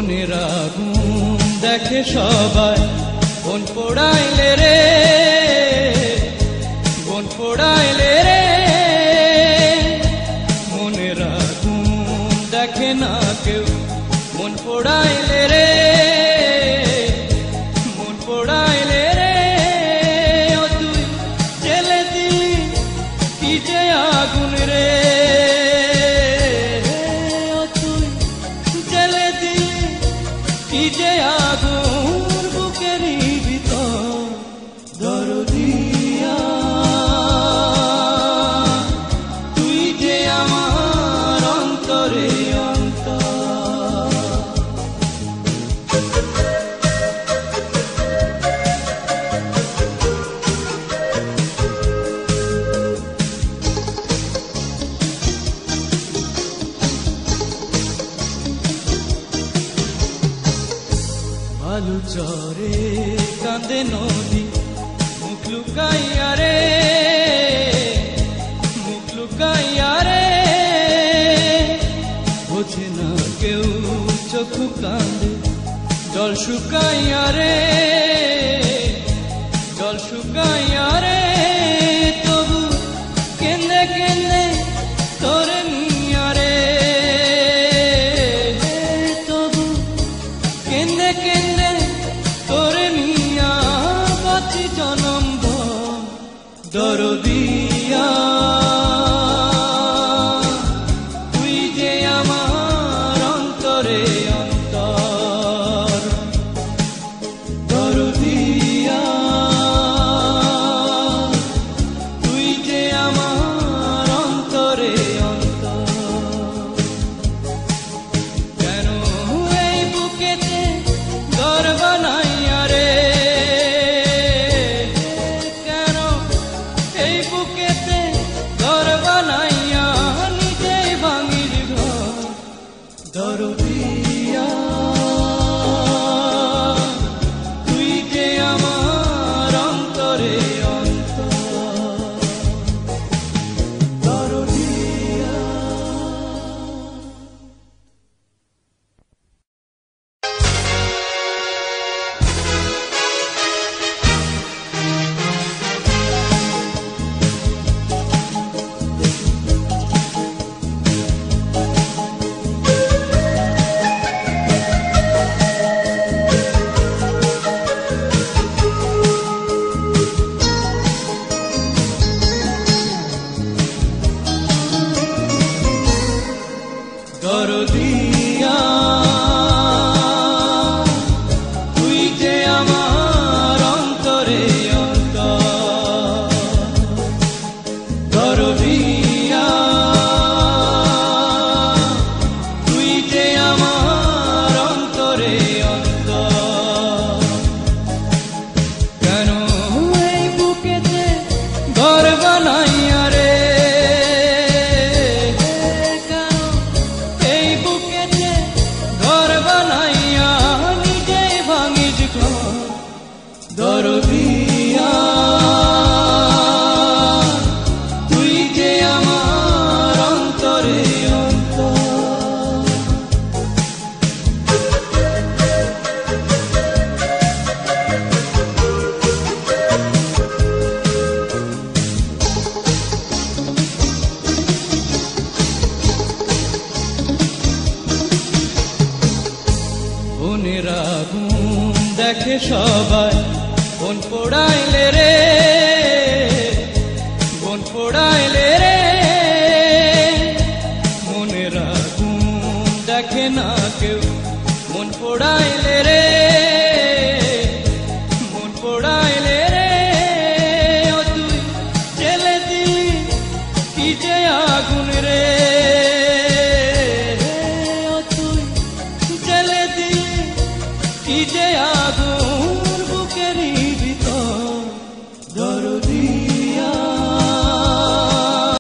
মনের আগুন দেখে সবাই, বোন পোড়াইলে রে, বোন পোড়াইলে রে। মনের আগুন দেখে না কেউ, মন পোড়াইলে রে, মন পোড়াইলে রে। ও তুই জেলে দিলি কি যে আগুন রে, ও তুই জেলে দিলি কি যে আগুন বুকেরই ভিতর দরদিয়া। তুই যে আমার অন্তরে অন্তর। বালু চরে কাঁদে নদী, মুখ লুকাইয়া রে, মুখ লুকাইয়া রে। বোঝে না কেউ চোখ কাঁদে, জল শুকাইয়া রে, জল শুকাইয়া রে। তবু কেন্দে কেন্দে তোরে নিয়া রে, তবু কেন্দে কেন্দে তোরে নিয়া বাঁচি জনম ভর দরদিয়া। তুই যে আমার অন্তরে অন্তর দরদিয়া। তুই যে আমার অন্তরে অন্তর। কেন এই বুকেতে ঘর বানাইয়া রে, কেন এই বুকেতে ঘর বানাইয়া নিজেই ভাঙির ঘর দরদিয়া। তুই যে আমার অন্তরে অন্তর দরদিয়া। দরদিয়া, তুই যে আমার অন্তরে অন্তর দরদিয়া। তুই যে আমার অন্তরে অন্তর। কেন এই বুকেতে ঘর বানাইয়া রে, এই বুকেতে ঘর বানাইয়া নিজেই ভাঙিস ঘর দরদিয়া। তুই যে আমার অন্তরে অন্তর। মনের আগুন দেখে সবাই, বোন পোড়াইলে রে, বোন পোড়াইলে রে। মনের আগুন দেখে না কেউ, মন পোড়াইলে রে, মন পোড়াইলে রে। ও তুই জেলে দিলি কি যে আগুন রে, ও তুই জেলে দিলি কি যে আগুন